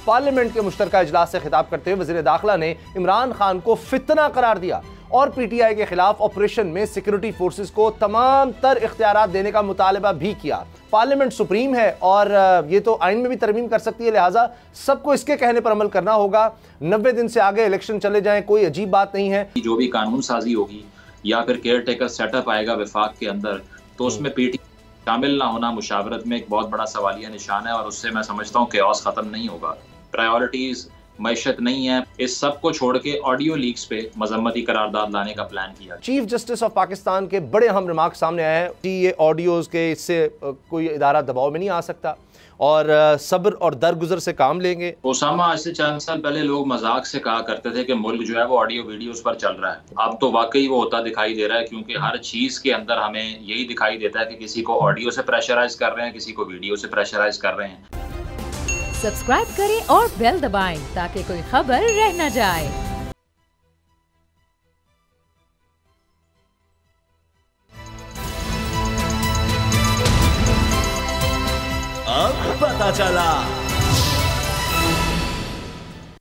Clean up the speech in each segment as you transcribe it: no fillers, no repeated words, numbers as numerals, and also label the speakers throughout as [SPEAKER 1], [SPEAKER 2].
[SPEAKER 1] Parliament के मुश्तरका इजलास से खिताब करते हुए वज़ीर दाखिला ने इमरान खान को फितना करार दिया और पीटीआई के खिलाफ ऑपरेशन में सिक्योरिटी फोर्सेस को तमाम तर इख्तियारात देने का मुतालबा भी किया। पार्लियामेंट सुप्रीम है और ये तो आइन में भी तरमीम कर सकती है, लिहाजा सबको इसके कहने पर अमल करना होगा। 90 दिन से आगे इलेक्शन चले जाएं, कोई अजीब बात नहीं है।
[SPEAKER 2] जो भी कानून साजी होगी या फिर केयर टेकर सेटअप आएगा विफाक के अंदर, तो उसमें पीटीआई शामिल ना होना मुशावरत में एक बहुत बड़ा सवालिया निशान है और उससे मैं समझता हूँ केओस खत्म नहीं होगा। प्रायोरिटीज मैशत नहीं है, इस सब को छोड़ के ऑडियो लीक्स पे मजम्मती करारदाद लाने का प्लान किया।
[SPEAKER 1] चीफ जस्टिस ऑफ पाकिस्तान के बड़े अहम रिमार्क सामने आए हैं कि ये ऑडियोज के इससे कोई इदारा दबाव में नहीं आ सकता और सब्र और दरगुजर से काम लेंगे।
[SPEAKER 2] ओसामा, आज से चंद साल पहले लोग मजाक से कहा करते थे कि मुल्क जो है वो ऑडियो वीडियोस पर चल रहा है। अब तो वाकई वो होता दिखाई दे रहा है, क्योंकि हर चीज के अंदर हमें यही दिखाई देता है कि किसी को ऑडियो से प्रेशराइज कर रहे हैं, किसी को वीडियो से प्रेशराइज कर रहे हैं।
[SPEAKER 3] सब्सक्राइब करें और बेल दबाएं ताकि कोई खबर रह न जाए।
[SPEAKER 4] अब पता चला।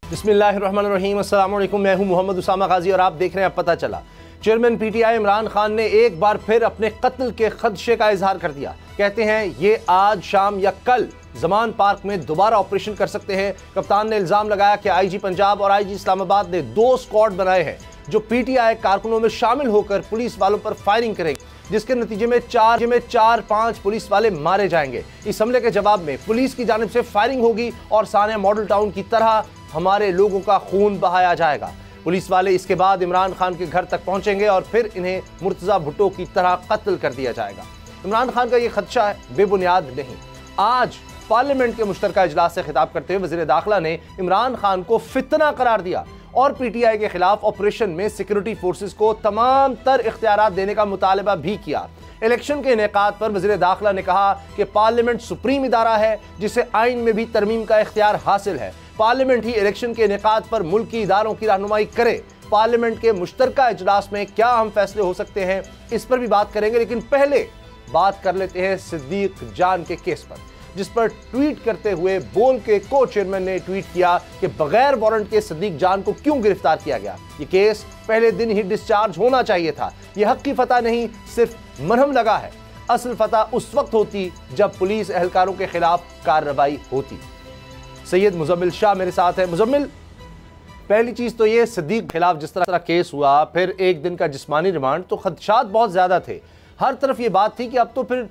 [SPEAKER 1] बिस्मिल्लाहिर्रहमानिर्रहीम, अस्सलाम वालेकुम। मैं हूं मोहम्मद उसामा गाजी और आप देख रहे हैं अब पता चला। चेयरमैन पीटीआई इमरान खान ने एक बार फिर अपने कत्ल के खदशे का इजहार कर दिया। कहते हैं ये आज शाम या कल जमान पार्क में दोबारा ऑपरेशन कर सकते हैं। कप्तान ने इल्जाम लगाया कि आईजी पंजाब और आईजी इस्लामाबाद ने 2 स्क्वाड बनाए हैं जो पीटीआई कारकुनों में शामिल होकर पुलिस वालों पर फायरिंग करेंगे, जिसके नतीजे में 4-5 पुलिस वाले मारे जाएंगे। इस हमले के जवाब में पुलिस की जानिब से फायरिंग होगी और सानिया मॉडल टाउन की तरह हमारे लोगों का खून बहाया जाएगा। पुलिस वाले इसके बाद इमरान खान के घर तक पहुंचेंगे और फिर इन्हें मुर्तजा भुट्टो की तरह कत्ल कर दिया जाएगा। इमरान खान का यह खदशा है बेबुनियाद नहीं। आज पार्लियामेंट के मुश्तरका इजलास से खिताब करते हुए वज़ीर दाखिला ने इमरान खान को फितना करार दिया और पीटीआई के खिलाफ ऑपरेशन में सिक्योरिटी फोर्सेस को तमाम तर इख्तियारात देने का मुतालबा भी किया। इलेक्शन के इनेकाद पर वज़ीर दाखिला ने कहा कि पार्लियामेंट सुप्रीम इदारा है जिसे आइन में भी तरमीम का इख्तियार हासिल है। पार्लियामेंट ही इलेक्शन के इनेकाद पर मुल्की इदारों की रहनुमाई करे। पार्लियामेंट के मुश्तरका इजलास में क्या अहम फैसले हो सकते हैं, इस पर भी बात करेंगे, लेकिन पहले बात कर लेते हैं सिद्दीक जान के केस पर, जिस पर ट्वीट करते हुए बोल के को चेयरमैन ने ट्वीट किया कि बगैर वारंट के सिद्दीक जान को क्यों गिरफ्तार किया गया। ये केस पहले दिन ही डिस्चार्ज होना चाहिए था। यह हक की फतह नहीं, सिर्फ मरहम लगा है। असल फतह उस वक्त होती जब पुलिस एहलकारों के खिलाफ कार्रवाई होती। सैयद मुजम्मिल शाह मेरे साथ है। मुजम्मिल, पहली चीज तो ये सिद्दीक के खिलाफ जिस तरह केस हुआ, फिर एक दिन का जिस्मानी रिमांड, तो खदशात बहुत ज्यादा थे। हर तरफ ये बात थी कि अब तो फिर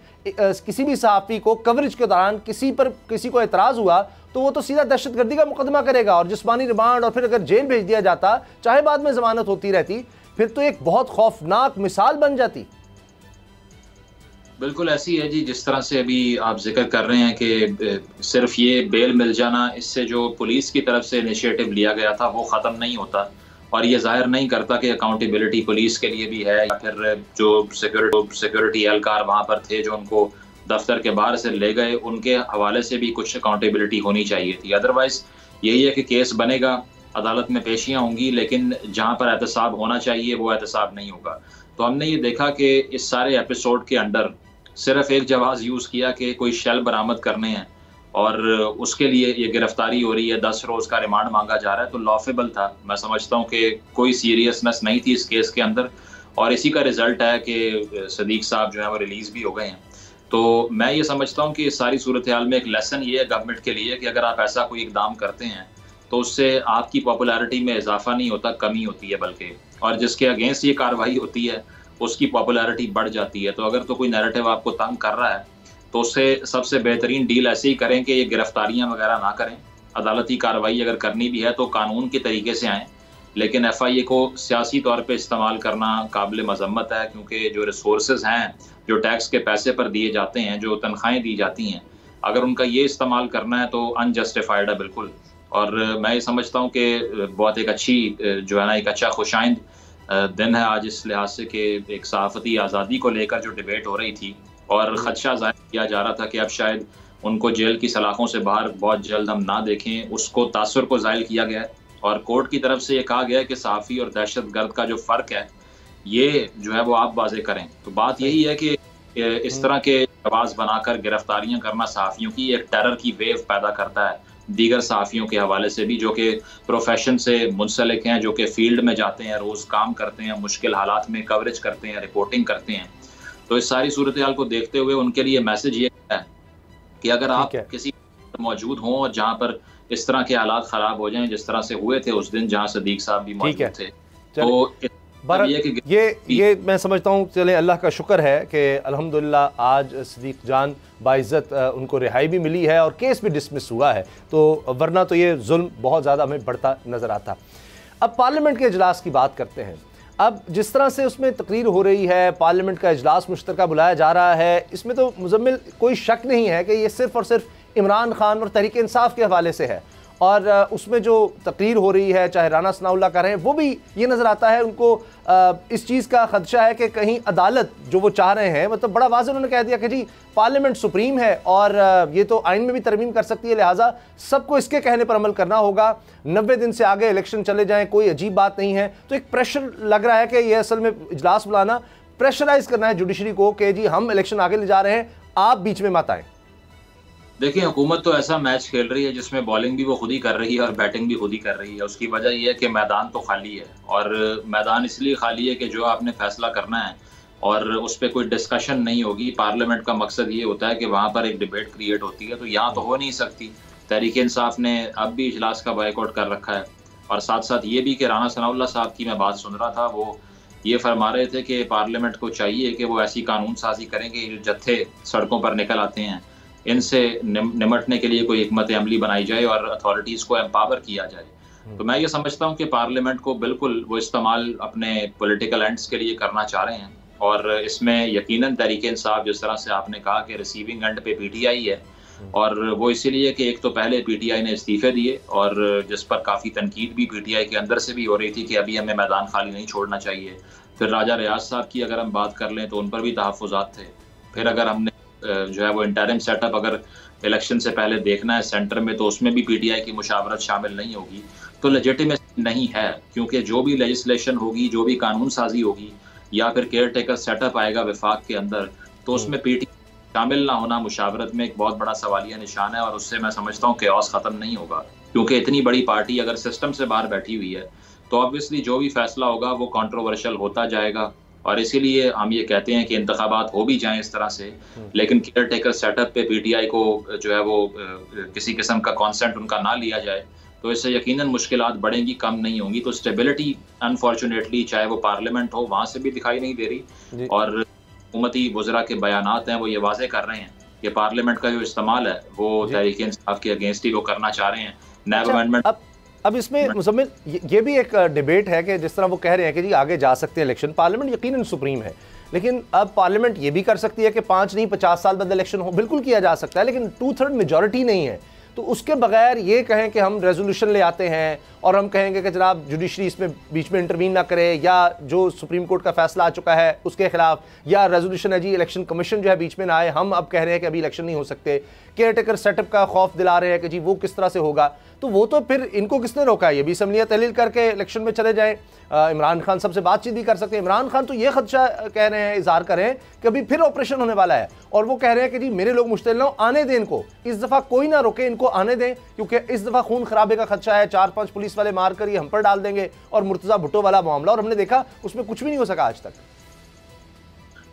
[SPEAKER 1] किसी भी सहाफ़ी को कवरेज के दौरान किसी को एतराज़ हुआ तो वो तो सीधा दहशतगर्दी का मुकदमा करेगा और जिस्मानी रिमांड, और फिर अगर जेल भेज दिया जाता, चाहे बाद में जमानत होती रहती, फिर तो एक बहुत खौफनाक मिसाल बन जाती।
[SPEAKER 2] बिल्कुल ऐसी है जी, जिस तरह से अभी आप जिक्र कर रहे हैं कि सिर्फ ये बेल मिल जाना, इससे जो पुलिस की तरफ से इनिशिएटिव लिया गया था वो ख़त्म नहीं होता और ये जाहिर नहीं करता कि अकाउंटेबिलिटी पुलिस के लिए भी है, या फिर जो सिक्योरिटी एहलकार वहाँ पर थे जो उनको दफ्तर के बाहर से ले गए, उनके हवाले से भी कुछ अकाउंटेबिलिटी होनी चाहिए थी। अदरवाइज़ यही है कि केस बनेगा, अदालत में पेशियाँ होंगी, लेकिन जहाँ पर एहतसाब होना चाहिए वो एहतसाब नहीं होगा। तो हमने ये देखा कि इस सारे एपिसोड के अंदर सिर्फ एक जवाज़ यूज़ किया कि कोई शेल बरामद करने हैं और उसके लिए ये गिरफ्तारी हो रही है, 10 रोज़ का रिमांड मांगा जा रहा है, तो लॉफेबल था। मैं समझता हूँ कि कोई सीरियसनेस नहीं थी इस केस के अंदर और इसी का रिजल्ट है कि सदीक साहब जो है वो रिलीज़ भी हो गए हैं। तो मैं ये समझता हूँ कि इस सारी सूरत हाल में एक लेसन ये है गवर्नमेंट के लिए कि अगर आप ऐसा कोई इकदाम करते हैं तो उससे आपकी पॉपुलैरिटी में इजाफा नहीं होता, कमी होती है बल्कि, और जिसके अगेंस्ट ये कार्रवाई होती है उसकी पॉपुलैरिटी बढ़ जाती है। तो अगर तो कोई नैरेटिव आपको तंग कर रहा है तो उससे सबसे बेहतरीन डील ऐसे ही करें कि ये गिरफ्तारियां वगैरह ना करें। अदालती कार्रवाई अगर करनी भी है तो कानून के तरीके से आएँ, लेकिन FIA को सियासी तौर पे इस्तेमाल करना काबिल मजम्मत है, क्योंकि जो रिसोर्सेज हैं, जो टैक्स के पैसे पर दिए जाते हैं, जो तनख्वाहें दी जाती हैं, अगर उनका ये इस्तेमाल करना है तो अनजस्टिफाइड है बिल्कुल। और मैं ये समझता हूँ कि बहुत एक अच्छी जो है ना, एक अच्छा खुशाइंद दिन है आज इस लिहाज से कि एक सहाफ़ती आज़ादी को लेकर जो डिबेट हो रही थी और ख़दशा ज़ाहिर किया जा रहा था कि अब शायद उनको जेल की सलाखों से बाहर बहुत जल्द हम ना देखें, उसको तासुर को ज़ाहिर किया गया है और कोर्ट की तरफ से ये कहा गया है कि सहाफ़ी और दहशतगर्द का जो फ़र्क है ये जो है वो आप वाज़े करें। तो बात यही है कि इस तरह के आवाज़ बनाकर गिरफ्तारियां करना सहाफ़ियों की एक टेरर की वेव पैदा करता है दीगर सहाफ़ियों के हवाले से भी, जो कि प्रोफेशन से मुंसलिक हैं, जो कि फील्ड में जाते हैं, रोज़ काम करते हैं, मुश्किल हालात में कवरेज करते हैं, रिपोर्टिंग करते हैं। तो इस सारी सूरत हाल को देखते हुए उनके लिए मैसेज ये है कि अगर आप किसी मौजूद हों और जहाँ पर इस तरह के हालात ख़राब हो जाएं जिस तरह से हुए थे उस दिन, जहाँ सदीक साहब भी मौजूद थे, तो
[SPEAKER 1] ये मैं समझता हूँ, चले अल्लाह का शुक्र है कि अल्हम्दुलिल्लाह आज सदीक जान बाइज़्ज़त उनको रिहाई भी मिली है और केस भी डिसमिस हुआ है, तो वरना तो ये जुल्म बहुत ज़्यादा हमें बढ़ता नज़र आता। अब पार्लियामेंट के इजलास की बात करते हैं। अब जिस तरह से उसमें तकरीर हो रही है, पार्लियामेंट का इजलास मुश्तरका बुलाया जा रहा है, इसमें तो मुज़म्मिल कोई शक नहीं है कि ये सिर्फ़ और सिर्फ इमरान खान और तहरीक इंसाफ के हवाले से है। और उसमें जो तकरीर हो रही है, चाहे राना सनाउल्लाह कर रहे हैं, वो भी ये नज़र आता है उनको इस चीज़ का खदशा है कि कहीं अदालत जो वो चाह रहे हैं, मतलब बड़ा वाज़ेह उन्होंने कह दिया कि जी पार्लियामेंट सुप्रीम है और ये तो आइन में भी तरमीम कर सकती है, लिहाजा सबको इसके कहने पर अमल करना होगा। 90 दिन से आगे इलेक्शन चले जाएँ, कोई अजीब बात नहीं है। तो एक प्रेशर लग रहा है कि ये असल में इजलास बुलाना प्रेशराइज करना है जुडिशरी को कि जी हम इलेक्शन आगे ले जा रहे हैं, आप बीच में मत आएँ।
[SPEAKER 2] देखिए, हुकूमत तो ऐसा मैच खेल रही है जिसमें बॉलिंग भी वो खुद ही कर रही है और बैटिंग भी खुद ही कर रही है। उसकी वजह यह है कि मैदान तो खाली है, और मैदान इसलिए खाली है कि जो आपने फैसला करना है और उस पर कोई डिस्कशन नहीं होगी। पार्लियामेंट का मकसद ये होता है कि वहाँ पर एक डिबेट क्रिएट होती है, तो यहाँ तो हो नहीं सकती। तहरीक इंसाफ ने अब भी इजलास का बायकॉट कर रखा है। और साथ साथ ये भी कि राना सनाउल्लाह साहब की मैं बात सुन रहा था, वो ये फरमा रहे थे कि पार्लियामेंट को चाहिए कि वो ऐसी कानून साजी करें कि जो जत्थे सड़कों पर निकल आते हैं इनसे निमटने के लिए कोई हिकमत अमली बनाई जाए और अथॉरिटीज़ को एम्पावर किया जाए। तो मैं ये समझता हूँ कि पार्लियामेंट को बिल्कुल वो इस्तेमाल अपने पॉलिटिकल एंड्स के लिए करना चाह रहे हैं, और इसमें यकीनन तहरीक इंसाफ, जिस तरह से आपने कहा कि रिसीविंग एंड पे पीटीआई है, और वो इसीलिए कि एक तो पहले पीटीआई ने इस्तीफे दिए और जिस पर काफ़ी तनकीद भी पीटीआई के अंदर से भी हो रही थी कि अभी हमें मैदान खाली नहीं छोड़ना चाहिए। फिर राजा रियाज साहब की अगर हम बात कर लें तो उन पर भी तहफ़्फ़ुज़ात थे। फिर अगर हमने जो है वो इंटरिम सेटअप अगर इलेक्शन से पहले देखना है सेंटर में, तो उसमें भी पीटीआई की मुशावरत शामिल नहीं होगी, तो लेजिटिमेसी नहीं है। क्योंकि जो भी लेजिस्लेशन होगी, जो भी कानून साजी होगी, या फिर केयर टेकर सेटअप आएगा विफाक के अंदर, तो उसमें पीटीआई शामिल ना होना मुशावरत में एक बहुत बड़ा सवालिया निशान है। और उससे मैं समझता हूँ केओस ख़त्म नहीं होगा, क्योंकि इतनी बड़ी पार्टी अगर सिस्टम से बाहर बैठी हुई है तो ऑब्वियसली जो भी फैसला होगा वो कंट्रोवर्शियल होता जाएगा। और इसीलिए हम ये कहते हैं कि इंतखाबात हो भी जाएं इस तरह से, लेकिन केयर टेकर सेटअप पे पीटीआई को जो है वो किसी किस्म का कॉन्सेंट उनका ना लिया जाए, तो इससे यकीनन मुश्किलात बढ़ेंगी, कम नहीं होंगी। तो स्टेबिलिटी अनफॉर्चुनेटली चाहे वो पार्लियामेंट हो, वहाँ से भी दिखाई नहीं दे रही। और हुकूमती वज़रा के बयानात हैं वो ये वाज़े कर रहे हैं कि पार्लियामेंट का जो इस्तेमाल है वो तहरीक इंसाफ के अगेंस्ट ही वो करना चाह रहे हैं। नैब अमेंडमेंट
[SPEAKER 1] अब इसमें मुज़म्मिल ये भी एक डिबेट है कि जिस तरह वो कह रहे हैं कि जी आगे जा सकते हैं इलेक्शन, पार्लियामेंट यकीनन सुप्रीम है, लेकिन अब पार्लियामेंट ये भी कर सकती है कि 5 नहीं 50 साल बाद इलेक्शन हो, बिल्कुल किया जा सकता है, लेकिन 2/3 मेजॉरिटी नहीं है। तो उसके बगैर ये कहें कि हम रेजोल्यूशन ले आते हैं और हम कहेंगे कि जनाब जुडिशरी इसमें बीच में इंटरवीन ना करे, या जो सुप्रीम कोर्ट का फैसला आ चुका है उसके खिलाफ, या रेजोल्यूशन है जी इलेक्शन कमीशन जो है बीच में ना आए, हम अब कह रहे हैं कि अभी इलेक्शन नहीं हो सकते, केयर टेकर सेटअप का खौफ दिला रहे हैं कि जी वो किस तरह से होगा, तो वो तो फिर इनको किसने रोका है? ये भी असम्बलियाँ तहलील करके इलेक्शन में चले जाएं। इमरान खान सबसे बातचीत भी कर सकते हैं। इमरान खान तो ये खदशा कह रहे हैं, इजहार कर रहे हैं कि अभी फिर ऑपरेशन होने वाला है, और वो कह रहे हैं कि जी मेरे लोग मुश्तिल ना हो, आने दें इनको, इस दफ़ा कोई ना रोके, इनको आने दें, क्योंकि इस दफ़ा खून खराबे का खदशा है, 4-5 पुलिस वाले मार कर ये हम पर डाल देंगे, और मुर्तज़ा भुट्टो वाला मामला, और हमने देखा उसमें कुछ भी नहीं हो सका आज तक।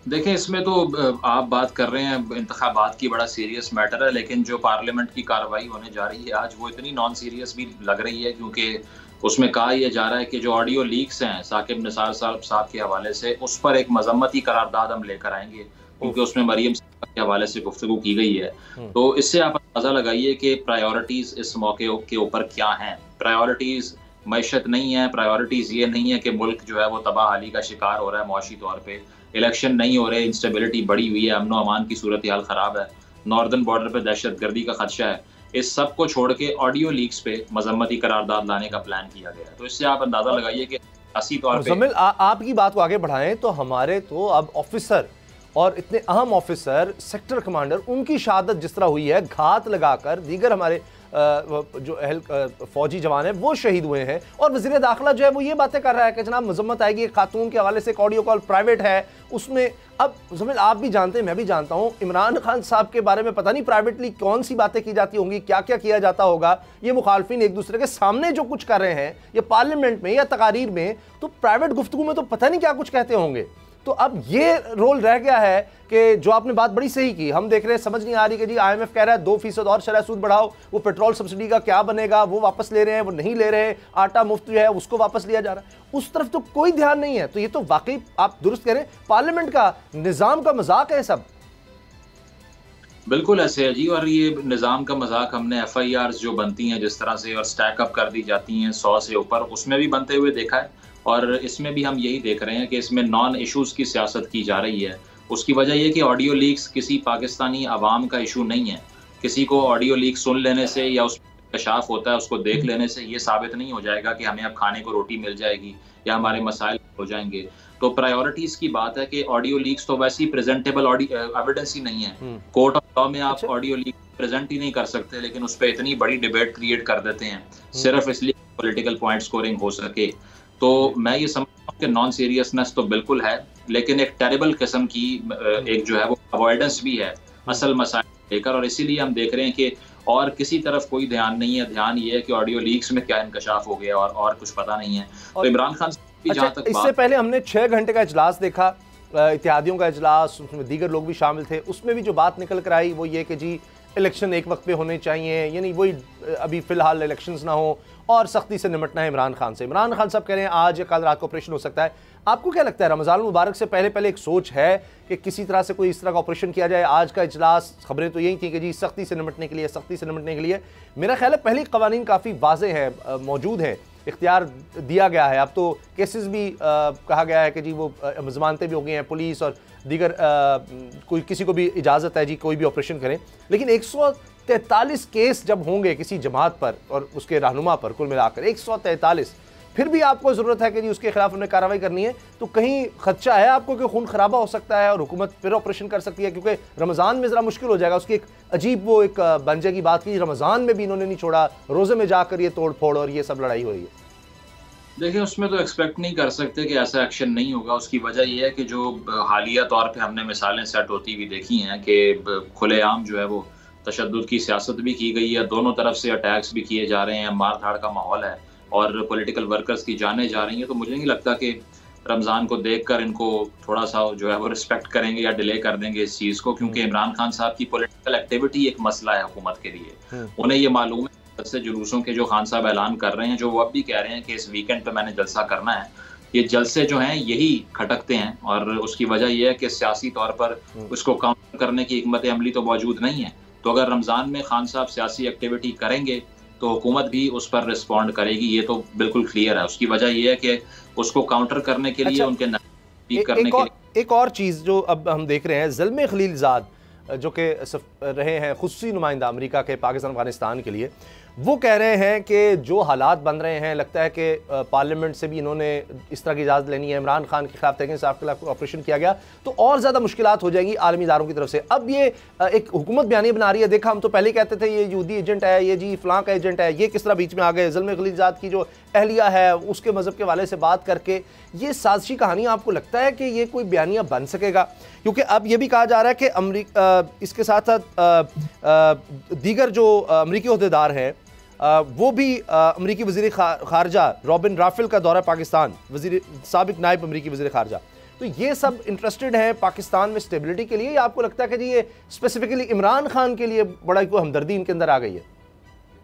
[SPEAKER 2] देखें, इसमें तो आप बात कर रहे हैं इंतखाबात की, बड़ा सीरियस मैटर है, लेकिन जो पार्लियामेंट की कार्रवाई होने जा रही है आज, वो इतनी नॉन सीरियस भी लग रही है, क्योंकि उसमें कहा यह जा रहा है कि जो ऑडियो लीक्स हैं साकिब निसार साहब के हवाले से, उस पर एक मजम्मती करारदाद हम लेकर आएंगे, क्योंकि उसमें मरियम के हवाले से गुफ्तगू की गई है। तो इससे आप अंदाजा लगाइए कि प्रायोरिटीज़ इस मौके के ऊपर क्या हैं। प्रायोरिटीज़ मैशत नहीं है, प्रायोरिटीज़ ये नहीं है कि मुल्क जो है वो तबाहाली का शिकार हो रहा है मुआशी तौर पर, इलेक्शन नहीं हो रहे, इंस्टेबिलिटी बढ़ी हुई है, अमन अमान की सूरत हाल ख़राब है, नॉर्दर्न बॉर्डर पर दहशत गर्दी का खदशा है। इस सब को छोड़ के ऑडियो लीक्स पे मजम्मती करारदाद लाने का प्लान किया गया है। तो इससे आप अंदाजा लगाइए कि असी तौर पे
[SPEAKER 1] आपकी बात को आगे बढ़ाएं तो हमारे तो अब ऑफिसर, और इतने अहम ऑफिसर, सेक्टर कमांडर, उनकी शहादत जिस तरह हुई है, घात लगाकर दीगर हमारे जो फौजी जवान है वो शहीद हुए हैं, और वज़ीर दाखिला जो है वो ये बातें कर रहा है कि जनाब मजम्मत आएगी एक खातून के हवाले से, एक ऑडियो कॉल प्राइवेट है उसमें। अब जमील आप भी जानते हैं, मैं भी जानता हूं, इमरान खान साहब के बारे में पता नहीं प्राइवेटली कौन सी बातें की जाती होंगी, क्या क्या किया जाता होगा। ये मुखालफिन एक दूसरे के सामने जो कुछ कर रहे हैं या पार्लियामेंट में या तकारीर में, तो प्राइवेट गुफ्तगू में तो पता नहीं क्या कुछ कहते होंगे। तो अब ये रोल रह गया है कि जो आपने बात बड़ी सही की, हम देख रहे हैं, समझ नहीं आ रही कि जी IMF कह रहा है 2% और शरह सूद बढ़ाओ, वो पेट्रोल सब्सिडी का क्या बनेगा, वो वापस ले रहे हैं, वो नहीं ले रहे, आटा मुफ्त जो है उसको वापस लिया जा रहा है, उस तरफ तो कोई ध्यान नहीं है। तो ये तो वाकई आप दुरुस्त करें, पार्लियामेंट का निज़ाम का मजाक है सब।
[SPEAKER 2] बिल्कुल ऐसे है जी, और ये निज़ाम का मजाक हमने FIRs जो बनती हैं जिस तरह से और स्टैक अप कर दी जाती हैं 100 से ऊपर, उसमें भी बनते हुए देखा है, और इसमें भी हम यही देख रहे हैं कि इसमें नॉन इश्यूज़ की सियासत की जा रही है। उसकी वजह यह कि ऑडियो लीक्स किसी पाकिस्तानी आवाम का इशू नहीं है। किसी को ऑडियो लीक सुन लेने से या उस कशाफ होता है उसको देख लेने से ये साबित नहीं हो जाएगा कि हमें अब खाने को रोटी मिल जाएगी या हमारे मसाइल हो जाएंगे। तो प्रायोरिटीज़ की बात है कि ऑडियो लीक्स तो वैसे ही प्रेजेंटेबल एविडेंस ही नहीं है। कोर्ट ऑफ लॉ में आप ऑडियो लीक प्रेजेंट ही नहीं कर सकते, लेकिन उस पर इतनी बड़ी डिबेट क्रिएट कर देते हैं सिर्फ इसलिए पॉलिटिकल पॉइंट स्कोरिंग हो सके। तो मैं ये समझता हूँ कि नॉन सीरियसनेस तो बिल्कुल है, लेकिन एक टेरिबल किस्म की एक जो है वो अवॉइडेंस भी है असल मसाइल लेकर, और इसीलिए हम देख रहे हैं कि और किसी तरफ कोई ध्यान नहीं है। ध्यान ये है कि ऑडियो लीक्स में क्या इंकशाफ हो गया और कुछ पता नहीं है। तो इमरान खान
[SPEAKER 1] अच्छा, इससे पहले हमने 6 घंटे का इजलास देखा, इत्तेहादियों का इजलास, उसमें दीगर लोग भी शामिल थे, उसमें भी जो बात निकल कर आई वो ये कि जी इलेक्शन एक वक्त पे होने चाहिए, यानी वही अभी फिलहाल इलेक्शंस ना हो और सख्ती से निपटना है इमरान खान से। इमरान खान साहब कह रहे हैं आज या कल रात को ऑपरेशन हो सकता है। आपको क्या लगता है, रमज़ान मुबारक से पहले एक सोच है कि किसी तरह से कोई इस तरह का ऑपरेशन किया जाए? आज का इजलास खबरें तो यही थी कि जी सख्ती से निपटने के लिए मेरा ख्याल है पहले कवानीन काफ़ी वाज़ेह है, मौजूद है, इख्तियार दिया गया है। अब तो केसेस भी कहा गया है कि जी वो जमानतें भी हो गई हैं, पुलिस और दीगर कोई किसी को भी इजाज़त है जी कोई भी ऑपरेशन करें। लेकिन 143 केस जब होंगे किसी जमात पर और उसके रहनुमा पर, कुल मिलाकर 143, फिर भी आपको ज़रूरत है कि जी उसके खिलाफ उन्हें कार्रवाई करनी है, तो कहीं खदशा है आपको कि खून खराबा हो सकता है और हुकूमत फिर ऑपरेशन कर सकती है? क्योंकि रमज़ान में ज़रा मुश्किल हो जाएगा, उसकी एक अजीब वो एक बन जाएगी बात की रमज़ान में भी इन्होंने नहीं छोड़ा, रोज़े में जाकर ये तोड़ फोड़ और ये सब लड़ाई हो रही है।
[SPEAKER 2] देखिए, उसमें तो एक्सपेक्ट नहीं कर सकते कि ऐसा एक्शन नहीं होगा। उसकी वजह यह है कि जो हालिया तौर पे हमने मिसालें सेट होती हुई देखी हैं कि खुलेआम जो है वो तशद्दुद की सियासत भी की गई है, दोनों तरफ से अटैक्स भी किए जा रहे हैं, मार धाड़ का माहौल है और पॉलिटिकल वर्कर्स की जानें जा रही हैं। तो मुझे नहीं लगता कि रमज़ान को देखकर इनको थोड़ा सा जो है वो रिस्पेक्ट करेंगे या डिले कर देंगे इस चीज़ को, क्योंकि इमरान खान साहब की पॉलिटिकल एक्टिविटी एक मसला है हुकूमत के लिए। उन्हें ये मालूम है से जुलूसों के जो खान साहब ऐलान कर रहे हैं, जो वो अब भी कह रहे हैं कि इस वीकेंड पे मैंने जलसा करना है, ये जलसे जो हैं यही खटकते हैं। और उसकी वजह यह है कि सियासी तौर पर उसको काउंटर करने की हिकमत अमली तो मौजूद नहीं है। तो अगर रमज़ान में खान साहब सियासी एक्टिविटी करेंगे तो हुकूमत भी उस पर रिस्पॉन्ड करेगी, ये तो बिल्कुल क्लियर है। उसकी वजह यह है कि उसको काउंटर करने के लिए उनके करने के लिए
[SPEAKER 1] एक और चीज़ जो अब हम देख रहे हैं, ज़ल्मे खलीलज़ाद जो कि रहे हैं खुसूसी नुमाइंदा अमेरिका के पाकिस्तान अफगानिस्तान के लिए, वो कह रहे हैं कि जो हालात बन रहे हैं, लगता है कि पार्लियामेंट से भी इन्होंने इस तरह की इजाज़त लेनी है, इमरान खान के खिलाफ तहरीक इंसाफ के खिलाफ ऑपरेशन किया गया तो और ज़्यादा मुश्किलात हो जाएंगी आलमी इदारों की तरफ से। अब ये एक हुकूमत बयानी बना रही है, देखा हम तो पहले कहते थे ये यहूदी एजेंट है, ये जी फ़लाँ का एजेंट है, ये किस तरह बीच में आ गए। ज़ल्मे खलीलज़ाद की जो अहलिया है उसके मज़हब के वाले से बात करके ये साजिशी कहानी, आपको लगता है कि ये कोई बयानिया बन सकेगा? क्योंकि अब ये भी कहा जा रहा है कि अमरीका इसके साथ साथ दीगर जो अमरीकी ओहदेदार हैं वो भी अमरीकी वज़ीर ख़ारजा रॉबिन राफेल का दौरा पाकिस्तान, साबिक नायब अमरीकी वज़ीर ख़ारजा, तो ये सब इंटरेस्टेड हैं पाकिस्तान में स्टेबिलिटी के लिए, या आपको लगता है कि जी ये स्पेसिफिकली इमरान खान के लिए बड़ा कोई हमदर्दी इनके अंदर आ गई है?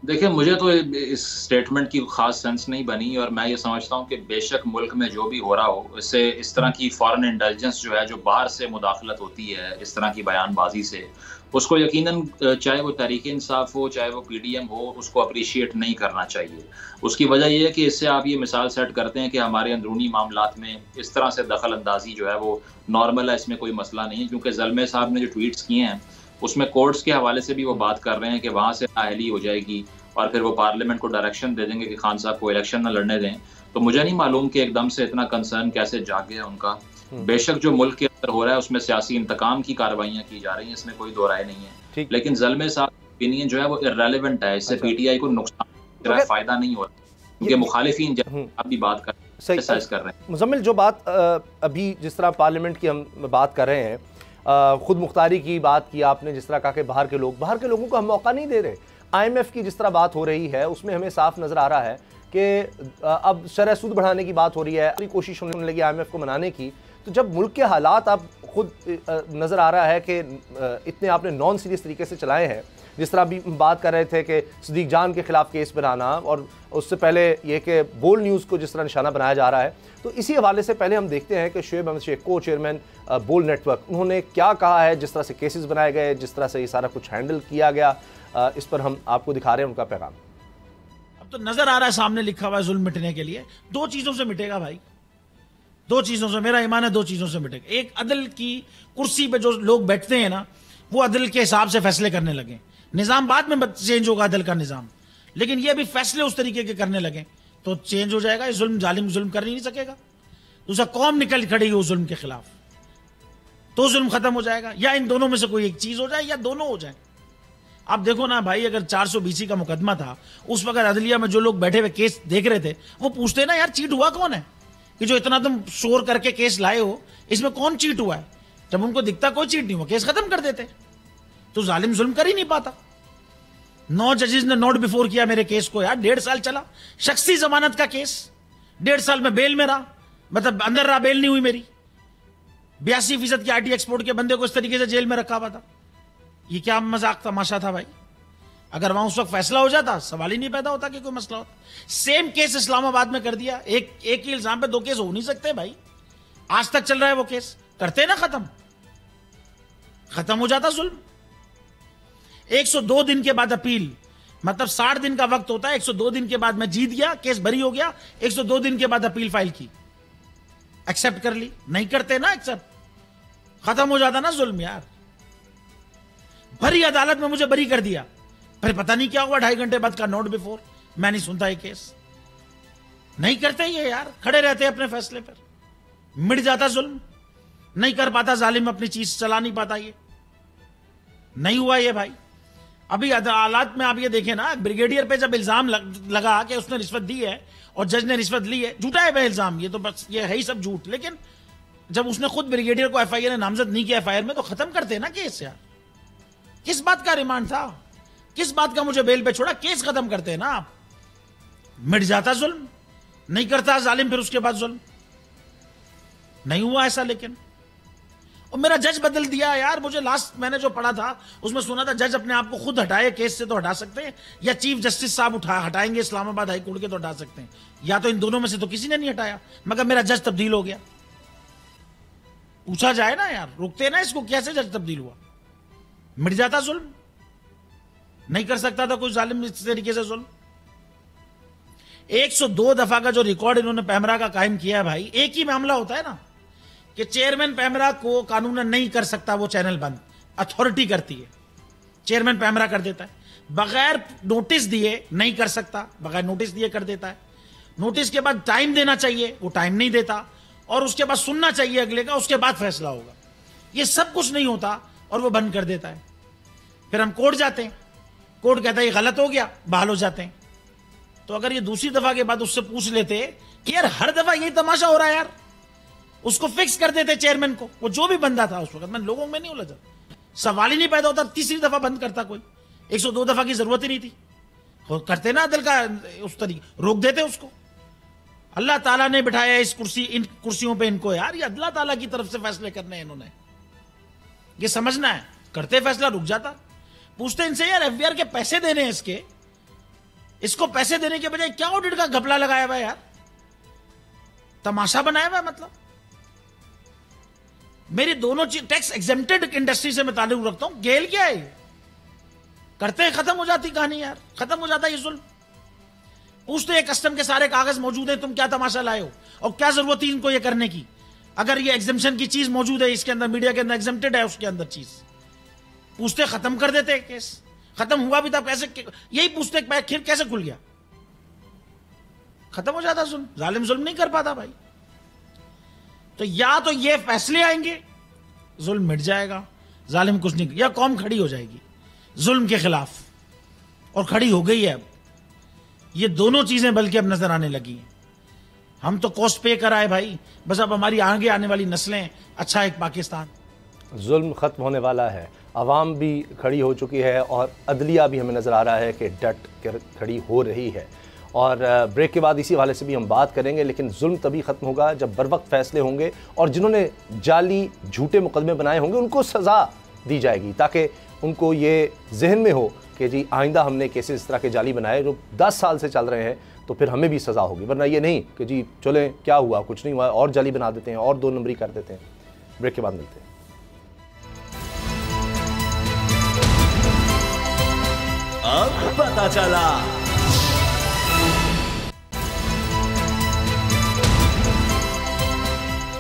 [SPEAKER 2] देखिए, मुझे तो इस स्टेटमेंट की खास सेंस नहीं बनी, और मैं ये समझता हूँ कि बेशक मुल्क में जो भी हो रहा हो, इससे इस तरह की फॉरेन इंटेलिजेंस जो है, जो बाहर से मुदाखलत होती है इस तरह की बयानबाजी से, उसको यकीनन चाहे वो तहरीक इंसाफ हो चाहे वो PDM हो, उसको अप्रिशिएट नहीं करना चाहिए। उसकी वजह यह है कि इससे आप ये मिसाल सेट करते हैं कि हमारे अंदरूनी मामलात में इस तरह से दखल अंदाजी जो है वो नॉर्मल है, इसमें कोई मसला नहीं है। क्योंकि ज़ल्मे साहब ने जो ट्वीट्स किए हैं उसमें कोर्ट्स के हवाले से भी वो बात कर रहे हैं कि वहाँ से नाअहली हो जाएगी और फिर वो पार्लियामेंट को डायरेक्शन दे देंगे कि खान साहब को इलेक्शन न लड़ने दें। तो मुझे नहीं मालूम कि एकदम से इतना कंसर्न कैसे जाग गया उनका। बेशक जो मुल्क के अंदर हो रहा है उसमें सियासी इंतकाम की कार्रवाइयाँ की जा रही हैं, इसमें कोई दो राय नहीं है, लेकिन ज़ल्मे साहब ओपिनियन जो है वो इररेलेवेंट है, इससे पीटीआई को नुकसान फायदा नहीं हो रहा, क्योंकि मुखालिफिन आप भी बात कर रहे हैं।
[SPEAKER 1] मुजम्मिल, जो बात अभी जिस तरह पार्लियामेंट की हम बात कर रहे हैं, खुद मुख्तारी की बात की आपने, जिस तरह कहा कि बाहर के लोगों को हम मौका नहीं दे रहे। IMF की जिस तरह बात हो रही है उसमें हमें साफ नजर आ रहा है कि अब शरह सूद बढ़ाने की बात हो रही है, पूरी कोशिश होने लगी IMF को मनाने की। तो जब मुल्क के हालात अब खुद नज़र आ रहा है कि इतने आपने नॉन सीरियस तरीके से चलाए हैं, जिस तरह अभी बात कर रहे थे कि सदीक जान के खिलाफ केस बनाना, और उससे पहले ये कि बोल न्यूज़ को जिस तरह निशाना बनाया जा रहा है, तो इसी हवाले से पहले हम देखते हैं कि शुएब अहमद शेख, को चेयरमैन बोल नेटवर्क, उन्होंने क्या कहा है, जिस तरह से केसेस बनाए गए, जिस तरह से ये सारा कुछ हैंडल किया गया, इस पर हम आपको दिखा रहे हैं उनका पैगाम।
[SPEAKER 5] अब तो नजर आ रहा है सामने लिखा हुआ है जुल्म मिटने के लिए, दो चीजों से मिटेगा भाई, दो चीजों से, मेरा ईमान है दो चीजों से मिटेगा। एक, अदल की कुर्सी पे जो लोग बैठते हैं ना, वो अदल के हिसाब से फैसले करने लगे। निजाम बाद में चेंज होगा अदल का निजाम, लेकिन ये भी फैसले उस तरीके के करने लगे तो चेंज हो जाएगा। जुल्म जालिम जुल्म कर ही नहीं सकेगा। दूसरा, कौम निकल खड़ी हो जुल्म के खिलाफ, तो जुल्म खत्म हो जाएगा। या इन दोनों में से कोई एक चीज हो जाए या दोनों हो जाए। आप देखो ना भाई, अगर 420 का मुकदमा था, उस वक्त अदलिया में जो लोग बैठे हुए केस देख रहे थे, वो पूछते ना यार चीट हुआ कौन है कि जो इतना तुम शोर करके केस लाए हो, इसमें कौन चीट हुआ है? जब उनको दिखता कोई चीट नहीं हुआ, केस खत्म कर देते। तो जालिम जुल्म कर ही नहीं पाता। 9 जजेस ने नोट बिफोर किया मेरे केस को यार, 1.5 साल चला, शख्सी जमानत का केस, 1.5 साल में बेल में रहा, मतलब अंदर रहा, बेल नहीं हुई मेरी। 82% की आईटी एक्सपोर्ट के बंदे को इस तरीके से जेल में रखा हुआ था। ये क्या मजाक तमाशा था भाई? अगर वहां उस वक्त फैसला हो जाता, सवाल ही नहीं पैदा होता कि कोई मसला होता। सेम केस इस्लामाबाद में कर दिया। एक ही इल्जाम पे 2 केस हो नहीं सकते भाई। आज तक चल रहा है वो केस, करते ना खत्म हो जाता जुल्म। 102 दिन के बाद अपील, मतलब 60 दिन का वक्त होता है। 102 दिन के बाद मैं जीत गया, केस बरी हो गया, 102 दिन के बाद अपील फाइल की, एक्सेप्ट कर ली। नहीं करते ना एक्सेप्ट, खत्म हो जाता ना जुल्म यार। भरी अदालत में मुझे बरी कर दिया, फिर पता नहीं क्या हुआ, 2.5 घंटे बाद का नोट बिफोर, मैं नहीं सुनता ये केस। नहीं करते ये यार, खड़े रहते अपने फैसले पर, मिट जाता जुल्म। नहीं कर पाता जालिम, अपनी चीज चला नहीं पाता। ये नहीं हुआ ये भाई। अभी अदालत में आप ये देखें ना, ब्रिगेडियर पे जब इल्जाम लगा कि उसने रिश्वत दी है और जज ने रिश्वत ली है, झूठा है वह इल्जाम, ये तो बस ये है ही सब झूठ। लेकिन जब उसने खुद ब्रिगेडियर को FIR ने नामजद नहीं किया FIR में, तो खत्म करते ना केस यार। किस बात का रिमांड था, किस बात का मुझे बेल पे छोड़ा, केस खत्म करते हैं ना आप। मिट जाता जुल्म। नहीं करता जालिम फिर उसके बाद जुल्म। नहीं हुआ ऐसा। लेकिन और मेरा जज बदल दिया यार। मुझे लास्ट मैंने जो पढ़ा था उसमें सुना था जज अपने आप को खुद हटाए केस से तो हटा सकते हैं, या चीफ जस्टिस साहब हटाएंगे इस्लामाबाद हाई कोर्ट के तो हटा सकते हैं, या तो इन दोनों में से तो किसी ने नहीं हटाया। मगर मेरा जज तब्दील हो गया। पूछा जाए ना यार, रुकते ना इसको, कैसे जज तब्दील हुआ? मिट जाता जुल्म। नहीं कर सकता था कोई जालिम इस तरीके से जुल्म। 102 दफा का जो रिकॉर्ड इन्होंने पैमरा का कायम किया है भाई, एक ही मामला होता है ना कि चेयरमैन पैमरा को कानूनन नहीं कर सकता वो चैनल बंद, अथॉरिटी करती है, चेयरमैन पैमरा कर देता है। बगैर नोटिस दिए नहीं कर सकता, बगैर नोटिस दिए कर देता है। नोटिस के बाद टाइम देना चाहिए, वो टाइम नहीं देता, और उसके बाद सुनना चाहिए अगले का, उसके बाद फैसला होगा। ये सब कुछ नहीं होता और वो बंद कर देता है। फिर हम कोर्ट जाते हैं, कोर्ट कहता है ये गलत हो गया, बहाल हो जाते हैं। तो अगर ये दूसरी दफा के बाद उससे पूछ लेते कि यार हर दफा यही तमाशा हो रहा है यार, उसको फिक्स कर देते चेयरमैन को, वो जो भी बंदा था उस वक्त, मैं लोगों में नहीं उलझा, सवाल ही नहीं पैदा होता। तीसरी दफा बंद करता कोई, 102 दफा की जरूरत ही नहीं थी। करते ना दिल का उस तरीके, रोक देते उसको। अल्लाह ताला ने बिठाया इस कुर्सी, इन कुर्सियों पे इनको यार, ये अल्लाह ताला की तरफ से फैसले करने हैं इन्होंने, ये समझना है। करते फैसला, रुक जाता। पूछते इनसे यार FBR के पैसे देने हैं इसको पैसे देने के बजाय क्या ऑडिट का घपला लगाया हुआ यार, तमाशा बनाया हुआ। मतलब मेरी दोनों टैक्स एग्जेम्प्टेड इंडस्ट्री से मैं ताल्लुक रखता हूं। गेल क्या है, करते हैं खत्म हो जाती कहानी यार, खत्म हो जाता ये जुल्म। पूछते हैं कस्टम के सारे कागज मौजूद है, तुम क्या तमाशा लाए हो और क्या जरूरत थी इनको ये करने की? अगर ये एग्जेम्पशन की चीज मौजूद है इसके अंदर, मीडिया के अंदर एग्जेम्प्टेड है उसके अंदर चीज, पूछते खत्म कर देते केस। खत्म हुआ भी था कैसे, यही पूछते खीर कैसे खुल गया, खत्म हो जाता जुल्म। जालिम जुल्म नहीं कर पाता भाई। तो या तो ये फैसले आएंगे, जुल्म मिट जाएगा, जालिम कुछ नहीं, या कौम खड़ी हो जाएगी जुल्म के खिलाफ। और खड़ी हो गई है अब। ये दोनों चीजें बल्कि अब नजर आने लगी हैं। हम तो कॉस्ट पे कराए भाई, बस अब हमारी आगे आने वाली नस्लें अच्छा एक पाकिस्तान।
[SPEAKER 1] जुल्म ख़त्म होने वाला है, आवाम भी खड़ी हो चुकी है और अदलिया भी हमें नज़र आ रहा है कि डट कर खड़ी हो रही है। और ब्रेक के बाद इसी हवाले से भी हम बात करेंगे, लेकिन जुल्म तभी ख़त्म होगा जब बर वक्त फ़ैसले होंगे और जिन्होंने जाली झूठे मुकदमे बनाए होंगे उनको सज़ा दी जाएगी, ताकि उनको ये जहन में हो कि जी आइंदा हमने केसेस इस तरह के जाली बनाए जो 10 साल से चल रहे हैं तो फिर हमें भी सज़ा होगी, वरना ये नहीं कि जी चलें क्या हुआ, कुछ नहीं हुआ, और जाली बना देते हैं और 2 नंबरी कर देते हैं। ब्रेक के बाद मिलते हैं।
[SPEAKER 4] अब पता चला।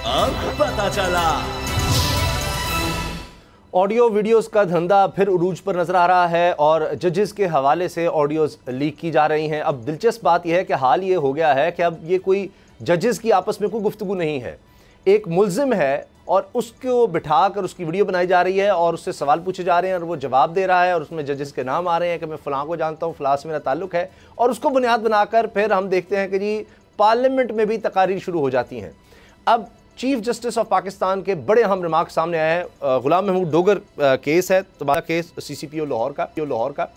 [SPEAKER 4] अब पता चला।
[SPEAKER 1] ऑडियो वीडियोस का धंधा फिर उरूज पर नजर आ रहा है और जजेस के हवाले से ऑडियोस लीक की जा रही हैं। अब दिलचस्प बात यह है कि हाल ये हो गया है कि अब ये कोई जजेस की आपस में कोई गुफ्तगू नहीं है, एक मुल्जिम है और उसको बिठाकर उसकी वीडियो बनाई जा रही है और उससे सवाल पूछे जा रहे हैं और वो जवाब दे रहा है और उसमें जजेस के नाम आ रहे हैं कि मैं फ़लाँ को जानता हूँ, फ़लाँ से मेरा ताल्लुक़ है, और उसको बुनियाद बनाकर फिर हम देखते हैं कि जी पार्लियामेंट में भी तकारीर शुरू हो जाती हैं। अब चीफ जस्टिस ऑफ पाकिस्तान के बड़े अहम रिमार्क सामने आए हैं। गुलाम महमूद डोगर केस है, तबादला केस CCPO लाहौर का,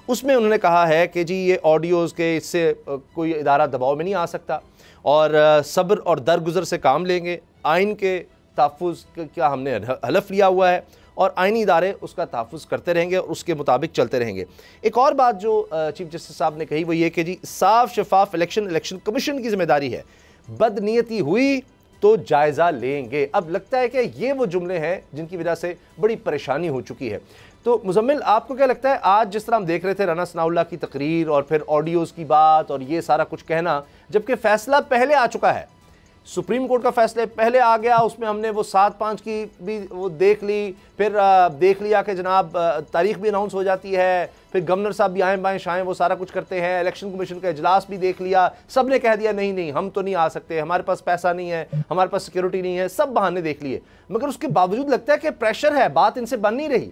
[SPEAKER 1] उसमें उन्होंने कहा है कि जी ये ऑडियोज़ के इससे कोई इदारा दबाव में नहीं आ सकता और सब्र और दरगुजर से काम लेंगे, आइन के तहफ़्फ़ुज़ का हमने हलफ लिया हुआ है और आइनी इदारे उसका तहफ़्फ़ुज़ करते रहेंगे और उसके मुताबिक चलते रहेंगे। एक और बात जो चीफ जस्टिस साहब ने कही वो ये कि जी साफ शफाफ इलेक्शन कमीशन की जिम्मेदारी है, बदनीयती हुई तो जायज़ा लेंगे। अब लगता है कि ये वो जुमले हैं जिनकी वजह से बड़ी परेशानी हो चुकी है। तो मुज़म्मिल, आपको क्या लगता है, आज जिस तरह हम देख रहे थे राना सनाउल्लाह की तकरीर और फिर ऑडियोज़ की बात और ये सारा कुछ कहना, जबकि फ़ैसला पहले आ चुका है, सुप्रीम कोर्ट का फैसला पहले आ गया, उसमें हमने वो 7-5 की भी वो देख ली, फिर देख लिया कि जनाब तारीख भी अनाउंस हो जाती है, फिर गवर्नर साहब भी आएँ बाएँ शाएँ वो सारा कुछ करते हैं, इलेक्शन कमीशन का इजलास भी देख लिया, सब ने कह दिया नहीं हम तो नहीं आ सकते, हमारे पास पैसा नहीं है, हमारे पास सिक्योरिटी नहीं है, सब बहाने देख लिए, मगर उसके बावजूद लगता है कि प्रेशर है, बात इनसे बन नहीं रही।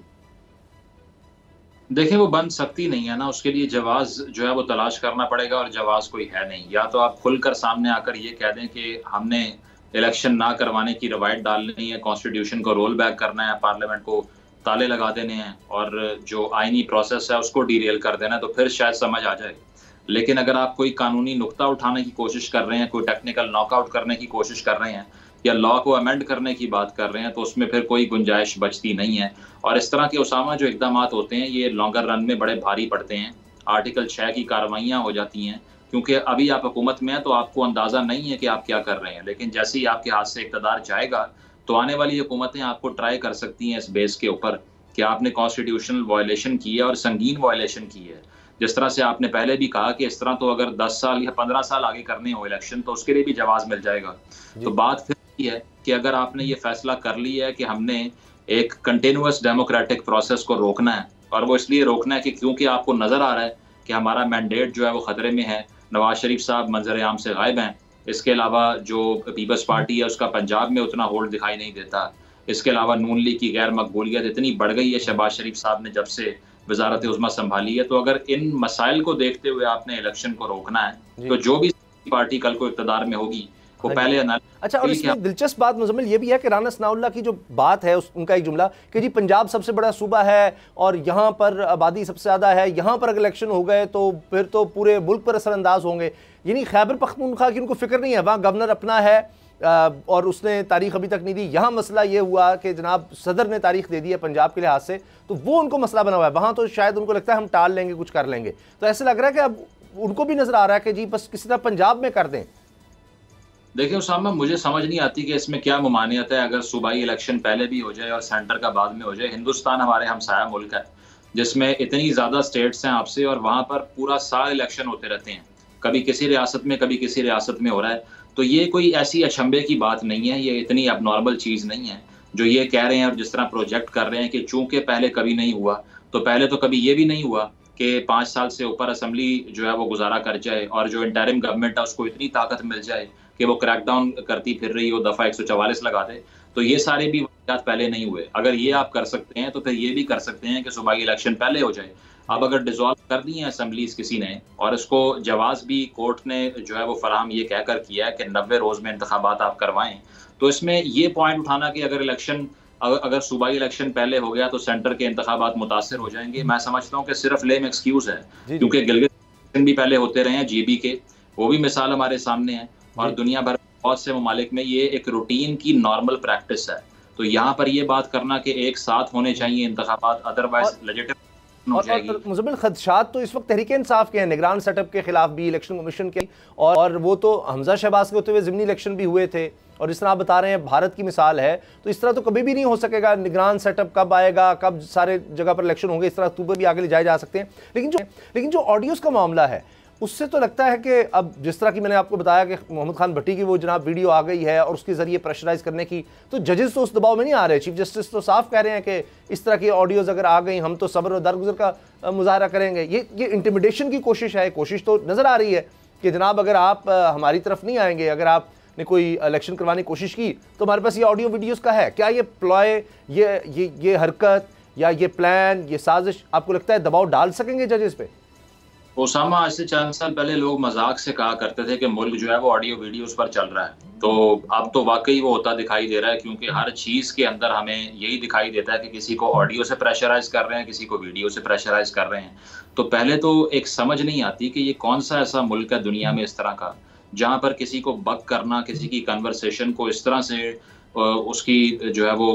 [SPEAKER 2] देखिए वो बन सकती नहीं है ना, उसके लिए जवाज जो है वो तलाश करना पड़ेगा और जवाज कोई है नहीं। या तो आप खुलकर सामने आकर ये कह दें कि हमने इलेक्शन ना करवाने की रवायत डालनी है, कॉन्स्टिट्यूशन को रोल बैक करना है, पार्लियामेंट को ताले लगा देने हैं और जो आईनी प्रोसेस है उसको डीरेल कर देना है, तो फिर शायद समझ आ जाए। लेकिन अगर आप कोई कानूनी नुक्ता उठाने की कोशिश कर रहे हैं, कोई टेक्निकल नॉकआउट करने की कोशिश कर रहे हैं या लॉ को अमेंड करने की बात कर रहे हैं, तो उसमें फिर कोई गुंजाइश बचती नहीं है। और इस तरह के उसामा जो इकदाम होते हैं ये लॉन्गर रन में बड़े भारी पड़ते हैं। आर्टिकल 6 की कार्रवाइयाँ हो जाती हैं, क्योंकि अभी आप हुकूमत में हैं तो आपको अंदाज़ा नहीं है कि आप क्या कर रहे हैं, लेकिन जैसे ही आपके हाथ से इक़्तिदार जाएगा तो आने वाली हुकूमतें आपको ट्राई कर सकती हैं इस बेस के ऊपर कि आपने कॉन्स्टिट्यूशनल वायलेशन की है और संगीन वायलेशन की है। जिस तरह से आपने पहले भी कहा कि इस तरह तो अगर 10 साल या 15 साल आगे करने हो इलेक्शन तो उसके लिए भी जवाब मिल जाएगा। तो बात फिर ये है कि अगर आपने ये फैसला कर लिया है कि हमने एक कंटिन्यूअस डेमोक्रेटिक प्रोसेस को रोकना है, और वो इसलिए रोकना है कि क्योंकि आपको नजर आ रहा है कि हमारा मैंडेट जो है वो खतरे में है, नवाज शरीफ साहब मंजर आम से गायब हैं, इसके अलावा जो पीपल्स पार्टी है उसका पंजाब में उतना होल्ड दिखाई नहीं देता, इसके अलावा नून लीग की गैर मकबूलियत इतनी बढ़ गई है शहबाज शरीफ साहब ने जब से वजारत उज़्मा संभाली है। तो अगर इन मसाइल को देखते हुए आपने इलेक्शन को रोकना है तो जो भी पार्टी कल को इक़्तिदार में होगी वो पहले
[SPEAKER 1] अच्छा। और इसमें दिलचस्प बात मुज़म्मिल ये भी है कि राना सनाउल्लाह की जो बात है उनका एक जुमला कि जी पंजाब सबसे बड़ा सूबा है और यहाँ पर आबादी सबसे ज़्यादा है, यहाँ पर अगर इलेक्शन हो गए तो फिर तो पूरे मुल्क पर असरअंदाज होंगे। यानी खैबर पख्तूनख्वा की उनको फिक्र नहीं है, वहाँ गवर्नर अपना है और उसने तारीख अभी तक नहीं दी। यहाँ मसला ये हुआ कि जनाब सदर ने तारीख दे दी है पंजाब के लिहाज से, तो वो उनको मसला बना हुआ है। वहाँ तो शायद उनको लगता है हम टाल लेंगे, कुछ कर लेंगे। तो ऐसे लग रहा है कि अब उनको भी नजर आ रहा है कि जी बस किसी तरह पंजाब में कर दें।
[SPEAKER 2] देखिए उसामा, मुझे समझ नहीं आती कि इसमें क्या मुमानियत है अगर सूबाई इलेक्शन पहले भी हो जाए और सेंटर का बाद में हो जाए। हिंदुस्तान हमारे हमसाया मुल्क है जिसमें इतनी ज़्यादा स्टेट्स हैं आपसे, और वहाँ पर पूरा साल इलेक्शन होते रहते हैं, कभी किसी रियासत में कभी किसी रियासत में हो रहा है। तो ये कोई ऐसी अचंभे की बात नहीं है, ये इतनी अबनॉर्मल चीज़ नहीं है जो ये कह रहे हैं और जिस तरह प्रोजेक्ट कर रहे हैं कि चूंकि पहले कभी नहीं हुआ, तो पहले तो कभी ये भी नहीं हुआ कि 5 साल से ऊपर असम्बली जो है वो गुजारा कर जाए और जो इंटरिम गवर्नमेंट है उसको इतनी ताकत मिल जाए कि वो क्रैकडाउन करती फिर रही हो, दफ़ा 144 लगा दे। तो ये सारे भी वाक़यात पहले नहीं हुए। अगर ये आप कर सकते हैं तो फिर ये भी कर सकते हैं कि सूबाई इलेक्शन पहले हो जाए। अब अगर डिसॉल्व कर दी है असेंबलीज किसी ने और इसको जवाज भी कोर्ट ने जो है वो फराहम ये कहकर किया है कि 90 रोज में इंतखाबात आप करवाएं, तो इसमें ये पॉइंट उठाना कि अगर सूबाई इलेक्शन पहले हो गया तो सेंटर के इंतखाबात मुतासर हो जाएंगे, मैं समझता हूँ कि सिर्फ लेम एक्सक्यूज है, क्योंकि गिलगित भी पहले होते रहे हैं जीबी के, वो भी मिसाल हमारे सामने है और दुनिया भर बहुत से ममालिक में ये एक रूटीन की नॉर्मल प्रैक्टिस है। तो यहाँ पर ये बात करना कि एक साथ होने चाहिए इंतखाबात, अदरवाइज लेजिटिमेट
[SPEAKER 1] और मुज़म्मिल खदशात तो इस वक्त तहरीक इंसाफ के हैं, निगरान सेटअप के खिलाफ भी, इलेक्शन कमीशन के, और वो तो हमजा शहबाज के होते हुए ज़िमनी इलेक्शन भी हुए थे, और जिस तरह आप बता रहे हैं भारत की मिसाल है, तो इस तरह तो कभी भी नहीं हो सकेगा। निगरान सेटअप कब आएगा, कब सारे जगह पर इलेक्शन होंगे, इस तरह अक्टूबर भी आगे ले जाए जा सकते हैं। लेकिन जो ऑडियोज़ का मामला है उससे तो लगता है कि अब जिस तरह की मैंने आपको बताया कि मोहम्मद खान भट्टी की वो जनाब वीडियो आ गई है और उसके ज़रिए प्रेशराइज करने की, तो जजेस तो उस दबाव में नहीं आ रहे। चीफ जस्टिस तो साफ कह रहे हैं कि इस तरह की ऑडियोज़ अगर आ गई हम तो सब्र और दरगुजर का मुजाहरा करेंगे। ये इंटिमिडेशन की कोशिश है, कोशिश तो नज़र आ रही है कि जनाब अगर आप हमारी तरफ नहीं आएंगे, अगर आपने कोई इलेक्शन करवाने की कोशिश की तो हमारे पास ये ऑडियो वीडियोज़ का है। क्या ये प्लॉय, ये हरकत या ये प्लान, ये साजिश आपको लगता है दबाव डाल सकेंगे जजेस पे?
[SPEAKER 2] ओसामा, आज से 4 साल पहले लोग मजाक से कहा करते थे कि मुल्क जो है वो ऑडियो वीडियोस पर चल रहा है, तो अब तो वाकई वो होता दिखाई दे रहा है, क्योंकि हर चीज़ के अंदर हमें यही दिखाई देता है कि किसी को ऑडियो से प्रेशराइज कर रहे हैं, किसी को वीडियो से प्रेशराइज कर रहे हैं। तो पहले तो एक समझ नहीं आती कि ये कौन सा ऐसा मुल्क है दुनिया में इस तरह का जहाँ पर किसी को बक करना, किसी की कन्वर्सेशन को इस तरह से उसकी जो है वो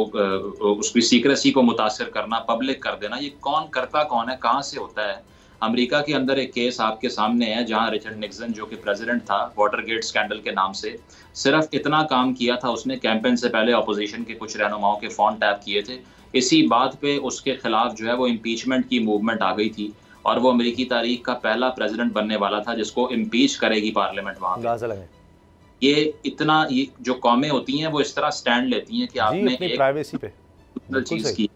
[SPEAKER 2] उसकी सीक्रेसी को मुतासर करना, पब्लिक कर देना, ये कौन करता कौन है, कहाँ से होता है। अमेरिका के अंदर एक केस आपके सामने है जहां रिचर्ड निक्सन जो कि प्रेसिडेंट था, वाटरगेट स्कैंडल के नाम से, सिर्फ इतना काम किया था उसने, कैंपेन से पहले अपोजिशन के कुछ रहनुमाओं के फोन टैप किए थे, इसी बात पे उसके खिलाफ जो है वो इम्पीचमेंट की मूवमेंट आ गई थी और वो अमेरिकी तारीख का पहला प्रेसिडेंट बनने वाला था जिसको इम्पीच करेगी पार्लियामेंट वहां। ये जो कौमें होती हैं वो इस तरह स्टैंड लेती हैं कि आपने एक
[SPEAKER 1] प्राइवेसी पे
[SPEAKER 2] चीज की,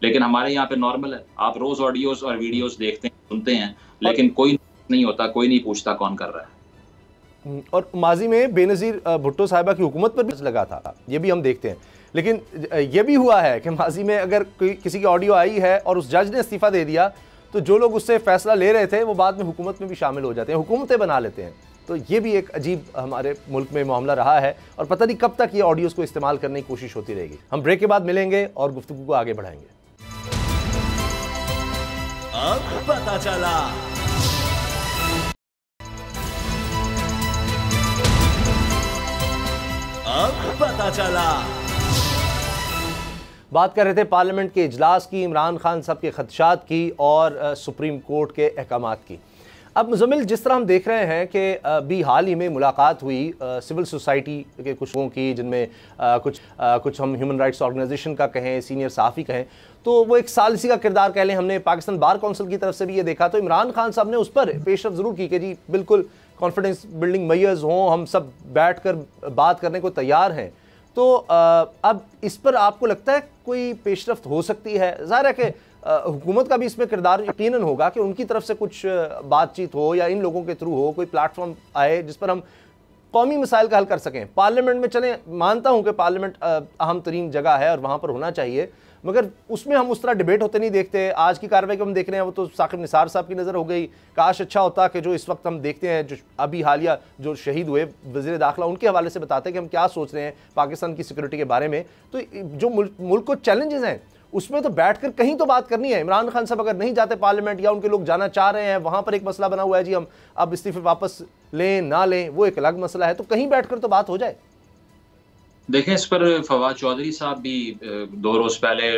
[SPEAKER 2] लेकिन हमारे यहाँ पे नॉर्मल है, आप रोज ऑडियोज और वीडियोस देखते हैं, सुनते हैं, लेकिन कोई नहीं होता, कोई नहीं पूछता कौन कर रहा है।
[SPEAKER 1] और माजी में बेनज़ीर भुट्टो साहिबा की हुकूमत पर भी लगा था, ये भी हम देखते हैं। लेकिन ये भी हुआ है कि माजी में अगर किसी की ऑडियो आई है और उस जज ने इस्तीफ़ा दे दिया तो जो लोग उससे फैसला ले रहे थे वो बाद में हुकूमत में भी शामिल हो जाते हैं, हुकूमतें बना लेते हैं। तो ये भी एक अजीब हमारे मुल्क में मामला रहा है और पता नहीं कब तक ये ऑडियोज़ को इस्तेमाल करने की कोशिश होती रहेगी। हम ब्रेक के बाद मिलेंगे और गुफ्तगू को आगे बढ़ाएंगे।
[SPEAKER 4] अब पता चला। अब पता चला।
[SPEAKER 1] बात कर रहे थे पार्लियामेंट के इजलास की, इमरान खान साहब के खदशात की और सुप्रीम कोर्ट के अहकामात की। अब मुज़म्मिल, जिस तरह हम देख रहे हैं कि अभी हाल ही में मुलाकात हुई सिविल सोसाइटी के कुछ लोगों की, जिनमें कुछ हम ह्यूमन राइट्स ऑर्गेनाइजेशन का कहें, सीनियर सहाफ़ी कहें, तो वो एक सालिसी का किरदार कह लें। हमने पाकिस्तान बार काउंसिल की तरफ से भी ये देखा, तो इमरान खान साहब ने उस पर पेशरफ ज़रूर की कि जी बिल्कुल कॉन्फिडेंस बिल्डिंग मैयर्स हों, हम सब बैठ कर बात करने को तैयार हैं। तो अब इस पर आपको लगता है कोई पेशरफ्त हो सकती है? ज़ाहिर है कि हुकूमत का भी इसमें किरदार यकीनन होगा कि उनकी तरफ से कुछ बातचीत हो या इन लोगों के थ्रू हो, कोई प्लेटफॉर्म आए जिस पर हम कौमी मसाइल का हल कर सकें। पार्लियामेंट में चलें, मानता हूं कि पार्लियामेंट अहम तरीन जगह है और वहां पर होना चाहिए, मगर उसमें हम उस तरह डिबेट होते नहीं देखते। आज की कार्रवाई को हम देख रहे हैं, वो तो साकिब निसार साहब की नज़र हो गई। काश अच्छा होता कि जो इस वक्त हम देखते हैं, जो अभी हालिया जो शहीद हुए वज़ीर दाखिला, उनके हवाले से बताते हैं कि हम क्या सोच रहे हैं पाकिस्तान की सिक्योरिटी के बारे में। तो जो मुल्क को चैलेंजेस हैं उसमें तो बैठकर कहीं तो बात करनी है। इमरान खान साहब अगर नहीं जाते पार्लियामेंट या उनके लोग जाना चाह रहे हैं, वहां पर एक मसला बना हुआ है जी हम अब इस्तीफे वापस लें ना लें, वो एक अलग मसला है, तो कहीं बैठकर तो बात हो जाए।
[SPEAKER 2] देखें, इस पर फवाद चौधरी साहब भी 2 रोज पहले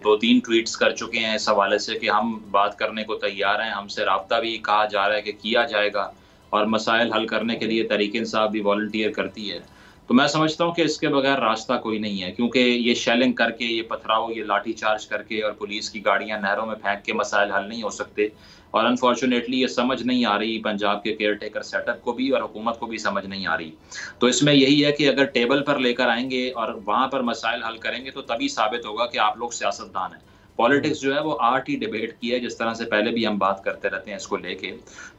[SPEAKER 2] 2-3 ट्वीट्स कर चुके हैं इस हवाले से कि हम बात करने को तैयार हैं, हमसे राब्ता भी कहा जा रहा है कि किया जाएगा और मसाइल हल करने के लिए तहरीक इंसाफ भी वॉलंटियर करती है। तो मैं समझता हूँ कि इसके बगैर रास्ता कोई नहीं है, क्योंकि ये शेलिंग करके, ये पथराव, ये लाठी चार्ज करके और पुलिस की गाड़ियाँ नहरों में फेंक के मसाइल हल नहीं हो सकते। और अनफॉर्चुनेटली ये समझ नहीं आ रही पंजाब के केयर टेकर सेटअप को भी और हुकूमत को भी समझ नहीं आ रही। तो इसमें यही है कि अगर टेबल पर लेकर आएंगे और वहाँ पर मसाइल हल करेंगे तो तभी साबित होगा कि आप लोग सियासतदान हैं। पॉलिटिक्स जो है वो आर्ट ही डिबेट की है, जिस तरह से पहले भी हम बात करते रहते हैं इसको लेके।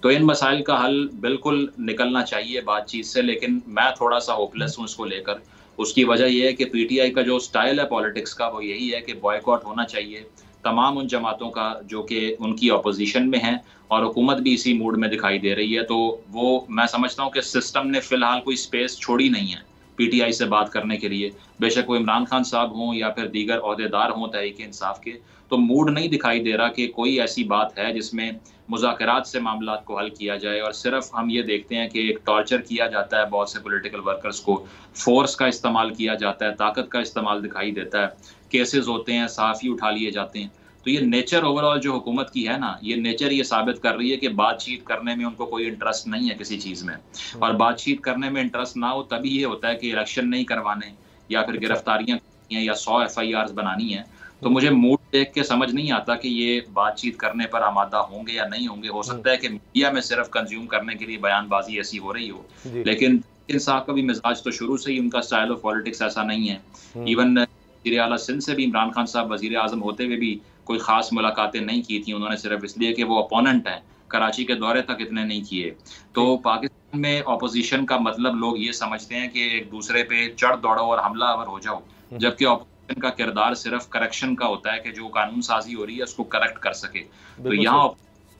[SPEAKER 2] तो इन मसाइल का हल बिल्कुल निकलना चाहिए बातचीत से, लेकिन मैं थोड़ा सा होपलेस हूँ इसको लेकर। उसकी वजह यह है कि पीटीआई का जो स्टाइल है पॉलिटिक्स का, वो यही है कि बॉयकॉट होना चाहिए, तमाम उन जमातों का जो कि उनकी अपोजिशन में हैं और हुकूमत भी इसी मूड में दिखाई दे रही है। तो वो मैं समझता हूँ कि सिस्टम ने फ़िलहाल कोई स्पेस छोड़ी नहीं है पीटीआई से बात करने के लिए। बेशक वो इमरान खान साहब हों या फिर दीगर ओहदेदार हों तहरीक इंसाफ के, तो मूड नहीं दिखाई दे रहा कि कोई ऐसी बात है जिसमें मुज़ाकरात से मामलात को हल किया जाए। और सिर्फ हम ये देखते हैं कि एक टॉर्चर किया जाता है बहुत से पॉलिटिकल वर्कर्स को, फोर्स का इस्तेमाल किया जाता है, ताकत का इस्तेमाल दिखाई देता है, केसेस होते हैं, सहाफ़ी उठा लिए जाते हैं। तो ये नेचर ओवरऑल जो हुकूमत की है ना, ये नेचर ये साबित कर रही है कि बातचीत करने में उनको कोई इंटरेस्ट नहीं है किसी चीज़ में। और बातचीत करने में इंटरेस्ट ना हो तभी ये होता है कि इलेक्शन नहीं करवाने या फिर गिरफ्तारियां या 100 FIRs बनानी है। तो मुझे मूड देख के समझ नहीं आता कि ये बातचीत करने पर आमादा होंगे या नहीं होंगे। हो सकता है कि मीडिया में सिर्फ कंज्यूम करने के लिए बयानबाजी ऐसी हो रही हो, लेकिन इंसाफ का भी मिजाज तो शुरू से ही उनका स्टाइल ऑफ पॉलिटिक्स ऐसा नहीं है। इवन वज़ीर आला सिंध से भी इमरान खान साहब वज़ीर आज़म होते हुए भी कोई ख़ास मुलाकातें नहीं की थी उन्होंने, सिर्फ इसलिए कि वो अपोनेंट हैं। कराची के दौरे तक इतने नहीं किए। तो पाकिस्तान में अपोजिशन का मतलब लोग ये समझते हैं कि एक दूसरे पे चढ़ दौड़ो और हमलावर हो जाओ, जबकि अपोजिशन का किरदार सिर्फ करेक्शन का होता है कि जो कानून साजी हो रही है उसको करेक्ट कर सके। तो यहाँ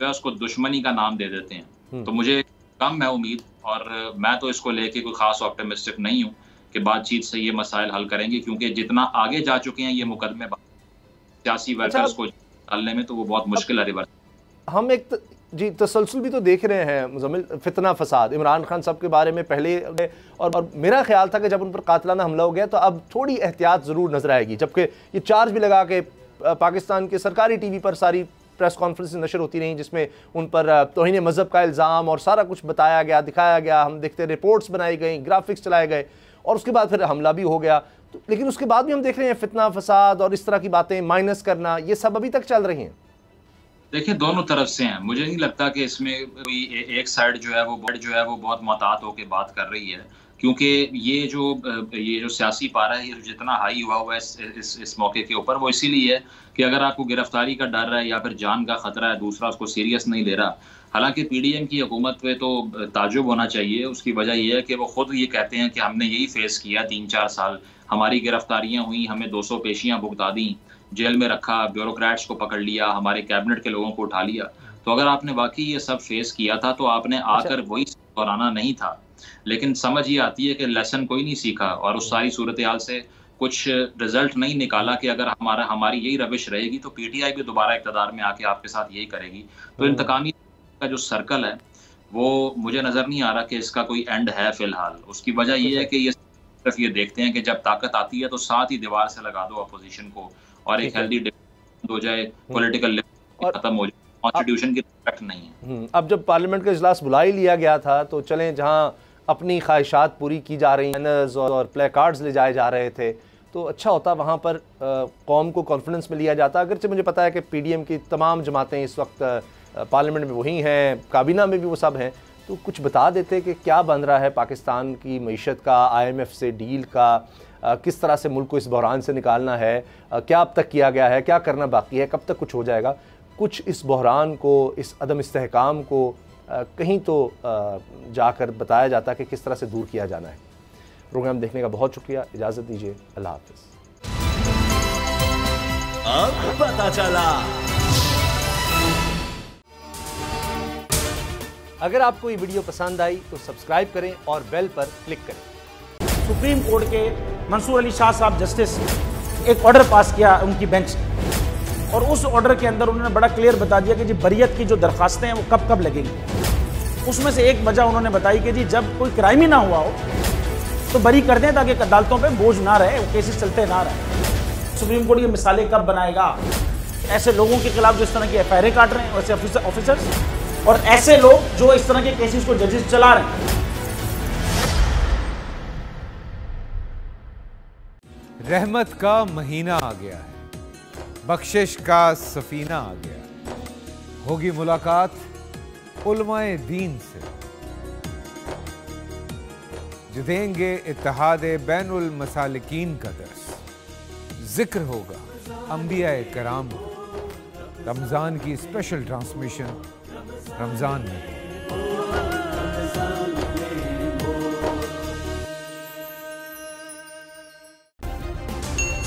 [SPEAKER 2] उसको दुश्मनी का नाम दे देते हैं। तो मुझे कम है उम्मीद, और मैं तो इसको लेके कोई खास ऑप्टिमिस्टिक नहीं हूँ कि बातचीत से ये मसाइल हल करेंगे, क्योंकि जितना आगे जा चुके हैं ये मुकदमे सियासी वर्कर्स को डालने में, तो वो बहुत मुश्किल है रिवर्स।
[SPEAKER 1] हम एक जी तसलसल भी तो देख रहे हैं मुज़म्मिल, फितना फसाद इमरान खान साहब के बारे में पहले, और मेरा ख्याल था कि जब उन पर कातलाना हमला हो गया तो अब थोड़ी एहतियात ज़रूर नजर आएगी, जबकि ये चार्ज भी लगा के पाकिस्तान के सरकारी टीवी पर सारी प्रेस कॉन्फ्रेंस नशर होती रहीं जिसमें उन पर तौहीन मज़हब का इल्ज़ाम और सारा कुछ बताया गया, दिखाया गया, हम देखते रिपोर्ट्स बनाई गई, ग्राफिक्स चलाए गए, और उसके बाद फिर हमला भी हो गया। तो लेकिन उसके बाद भी हम देख रहे हैं फितना फसाद और इस तरह की बातें माइनस करना, ये सब अभी तक चल रही हैं।
[SPEAKER 2] देखिए दोनों तरफ से हैं, मुझे नहीं लगता कि इसमें कोई एक साइड जो है वो बहुत मोहतात होकर बात कर रही है, क्योंकि ये जो सियासी पारा है, ये जितना हाई हुआ है इस मौके के ऊपर, वो इसीलिए है कि अगर आपको गिरफ्तारी का डर है या फिर जान का खतरा है, दूसरा उसको सीरियस नहीं ले रहा। हालांकि PDM की हुकूमत पे तो ताजुब होना चाहिए। उसकी वजह यह है कि वो खुद ये कहते हैं कि हमने यही फेस किया 3-4 साल, हमारी गिरफ्तारियां हुई, हमें 200 पेशियां भुगता दी, जेल में रखा, ब्यूरोक्रेट्स को पकड़ लिया, हमारे कैबिनेट के लोगों को उठा लिया। तो अगर आपने वाकई ये सब फेस किया था तो आपने आकर वही दोहराना नहीं था। लेकिन समझ ये आती है कि लेसन कोई नहीं सीखा और उस सारी सूरत हाल से कुछ रिजल्ट नहीं निकाला कि अगर हमारी यही रविश रहेगी तो PTI भी दोबारा इक़्तिदार में आके आपके साथ यही करेगी। तो इंतकामी का जो सर्कल है वो मुझे नज़र नहीं आ रहा कि इसका कोई एंड है फ़िलहाल। उसकी वजह ये है कि ये सिर्फ ये देखते हैं कि जब ताकत आती है तो साथ ही दीवार से लगा दो अपोजिशन को और एक हेल्दी डिबेट हो जाए, पॉलिटिकल खत्म हो जाए, कॉन्स्टिट्यूशन की रिस्पेक्ट नहीं है।
[SPEAKER 1] अब जब पार्लियामेंट का इजलास बुला ही लिया गया था तो चलें जहाँ अपनी ख्वाहिशात पूरी की जा रही बैनर्स और प्ले कार्ड्स ले जाए जा रहे थे, तो अच्छा होता वहाँ पर कौम को कॉन्फिडेंस में लिया जाता। अगरचे मुझे पता है कि PDM की तमाम जमातें इस वक्त पार्लियामेंट में वही हैं, काबीना में भी वो सब हैं, तो कुछ बता देते कि क्या बन रहा है पाकिस्तान की मईशत का, IMF से डील का, किस तरह से मुल्क को इस बहरान से निकालना है, क्या अब तक किया गया है, क्या करना बाकी है, कब तक कुछ हो जाएगा। कुछ इस बहरान को, इस अदम इस्तेहकाम को कहीं तो जाकर बताया जाता कि किस तरह से दूर किया जाना है। प्रोग्राम देखने का बहुत शुक्रिया, इजाज़त दीजिए, अल्लाह हाफ़िज़।
[SPEAKER 4] अब पता चला।
[SPEAKER 1] अगर आपको ये वीडियो पसंद आई तो सब्सक्राइब करें और बेल पर क्लिक करें।
[SPEAKER 5] सुप्रीम कोर्ट के मंसूर अली शाह साहब जस्टिस एक ऑर्डर पास किया उनकी बेंच, और उस ऑर्डर के अंदर उन्होंने बड़ा क्लियर बता दिया कि जी बरियत की जो दरखास्तें हैं वो कब कब लगेंगी। उसमें से एक वजह उन्होंने बताई कि जी जब कोई क्राइम ही ना हुआ हो तो बरी कर दें ताकि अदालतों पे बोझ ना रहे, वो केसेस चलते ना रहे। सुप्रीम कोर्ट ये मिसालें कब बनाएगा ऐसे लोगों के खिलाफ जो इस तरह की FIR काट रहे हैं, वैसे ऑफिसर्स, और ऐसे लोग जो इस तरह के केसेस को जजेस चला रहे हैं।
[SPEAKER 6] रहमत का महीना आ गया है, बख्शिश का सफीना आ गया, होगी मुलाकात उलमाए दीन से, जो देंगे इत्तेहादे बैनुल मसालिकीन का दर्स, जिक्र होगा अंबियाए कराम, रमज़ान की स्पेशल ट्रांसमिशन रमज़ान में।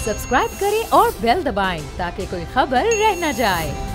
[SPEAKER 3] सब्सक्राइब करें और बेल दबाएं ताकि कोई खबर रह न जाए।